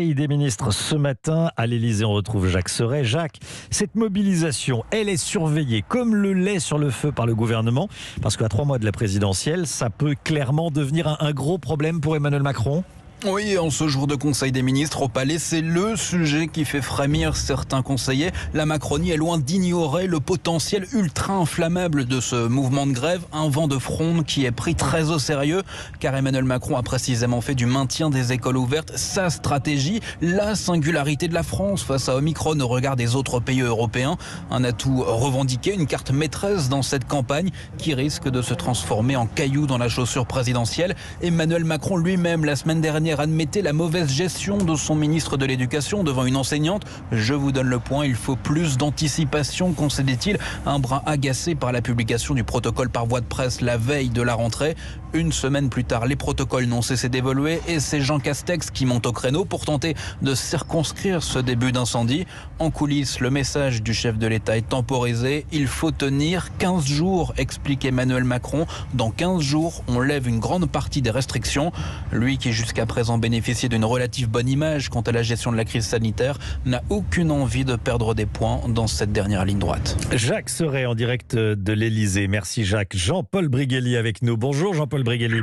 Et des ministres ce matin à l'Élysée, on retrouve Jacques Serret. Jacques, cette mobilisation, elle est surveillée comme le lait sur le feu par le gouvernement, parce qu'à 3 mois de la présidentielle, ça peut clairement devenir un gros problème pour Emmanuel Macron. Oui, en ce jour de Conseil des ministres au Palais, c'est le sujet qui fait frémir certains conseillers. La Macronie est loin d'ignorer le potentiel ultra inflammable de ce mouvement de grève, un vent de fronde qui est pris très au sérieux, car Emmanuel Macron a précisément fait du maintien des écoles ouvertes sa stratégie, la singularité de la France face à Omicron au regard des autres pays européens. Un atout revendiqué, une carte maîtresse dans cette campagne qui risque de se transformer en caillou dans la chaussure présidentielle. Emmanuel Macron lui-même, la semaine dernière, admettait la mauvaise gestion de son ministre de l'Éducation devant une enseignante. Je vous donne le point, il faut plus d'anticipation, concédait-il, un brin agacé par la publication du protocole par voie de presse la veille de la rentrée. Une semaine plus tard, les protocoles n'ont cessé d'évoluer et c'est Jean Castex qui monte au créneau pour tenter de circonscrire ce début d'incendie. En coulisses, le message du chef de l'État est temporisé. Il faut tenir 15 jours, explique Emmanuel Macron. Dans 15 jours, on lève une grande partie des restrictions. Lui qui jusqu'à présent bénéficiait d'une relative bonne image quant à la gestion de la crise sanitaire, n'a aucune envie de perdre des points dans cette dernière ligne droite. Jacques Serret en direct de l'Élysée. Merci Jacques. Jean-Paul Brigelli avec nous. Bonjour Jean-Paul Brigelli.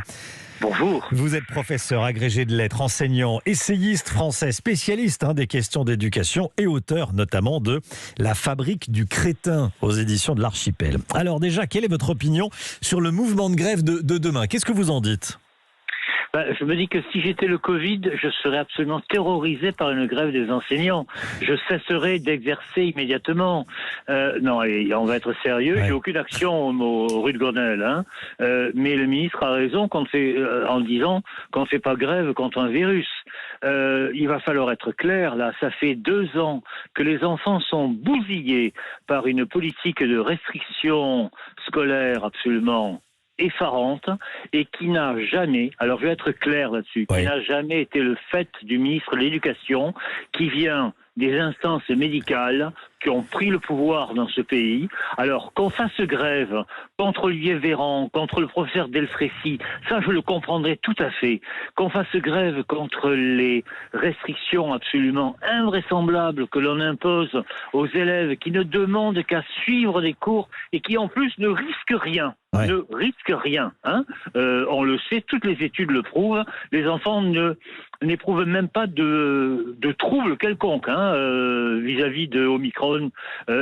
Bonjour. Vous êtes professeur agrégé de lettres, enseignant, essayiste français, spécialiste des questions d'éducation et auteur notamment de La fabrique du crétin aux éditions de l'Archipel. Alors déjà, quelle est votre opinion sur le mouvement de grève de demain? Qu'est-ce que vous en dites? Je me dis que si j'étais le Covid, je serais absolument terrorisé par une grève des enseignants. Je cesserais d'exercer immédiatement. Non, et on va être sérieux. Ouais. J'ai aucune action aux rues de Grenelle. Mais le ministre a raison en disant qu'on ne fait pas grève contre un virus. Il va falloir être clair, là. Ça fait 2 ans que les enfants sont bousillés par une politique de restriction scolaire absolument effarante et qui n'a jamais, alors je vais être clair là-dessus, Oui. qui n'a jamais été le fait du ministre de l'Éducation, qui vient des instances médicales qui ont pris le pouvoir dans ce pays. Alors qu'on fasse grève contre Olivier Véran, contre le professeur Delfrécy, ça je le comprendrais tout à fait. Qu'on fasse grève contre les restrictions absolument invraisemblables que l'on impose aux élèves qui ne demandent qu'à suivre des cours et qui en plus ne risquent rien. Ouais. Ne risquent rien. On le sait, toutes les études le prouvent. Les enfants n'éprouvent même pas de troubles quelconques vis-à-vis de Omicron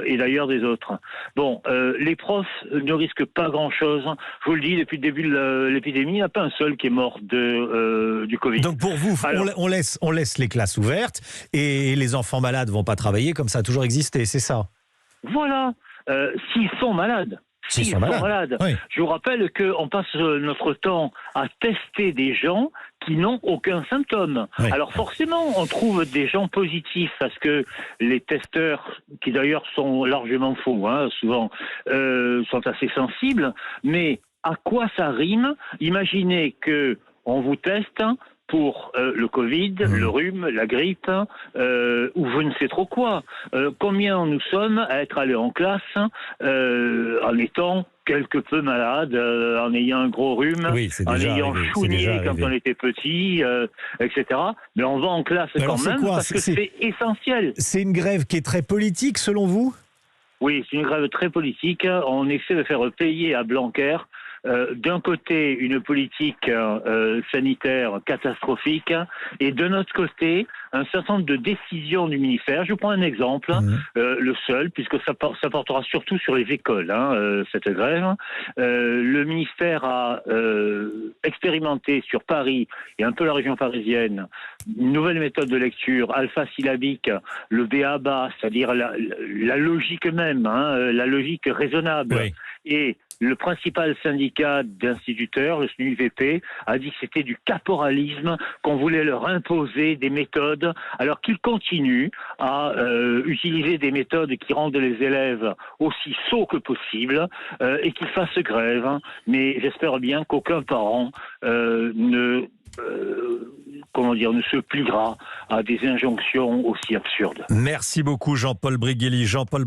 et d'ailleurs des autres. Bon, les profs ne risquent pas grand-chose. Je vous le dis, depuis le début de l'épidémie, il n'y en a pas un seul qui est mort du Covid. Donc pour vous, Alors, on laisse les classes ouvertes et les enfants malades vont pas travailler comme ça a toujours existé, c'est ça? voilà, s'ils sont malades. S'ils sont malades. Oui. Je vous rappelle qu'on passe notre temps à tester des gens qui n'ont aucun symptôme. Oui. Alors forcément, on trouve des gens positifs parce que les testeurs, qui d'ailleurs sont largement faux, souvent, sont assez sensibles. Mais à quoi ça rime? Imaginez que on vous teste pour le Covid, le rhume, la grippe, ou je ne sais trop quoi. Combien nous sommes à être allés en classe en étant quelque peu malade, en ayant un gros rhume, Oui, c'est en déjà ayant arrivé, c'est chouigné déjà quand arrivé. on était petit, etc. Mais on va en classe Mais alors, quand c'est même quoi? parce que c'est essentiel. C'est une grève qui est très politique selon vous? Oui, c'est une grève très politique. On essaie de faire payer à Blanquer d'un côté une politique sanitaire catastrophique et de notre côté un certain nombre de décisions du ministère. Je vous prends un exemple, le seul, puisque ça portera surtout sur les écoles, cette grève. Le ministère a expérimenté sur Paris et un peu la région parisienne une nouvelle méthode de lecture alpha-syllabique, le b.a.-ba, c'est-à-dire la logique même, la logique raisonnable. Oui. Et le principal syndicat d'instituteurs, le SNUIVP, a dit que c'était du caporalisme, qu'on voulait leur imposer des méthodes, alors qu'ils continuent à utiliser des méthodes qui rendent les élèves aussi sots que possible et qu'ils fassent grève. Mais j'espère bien qu'aucun parent ne se pliera à des injonctions aussi absurdes. Merci beaucoup Jean-Paul Brigelli. Jean-Paul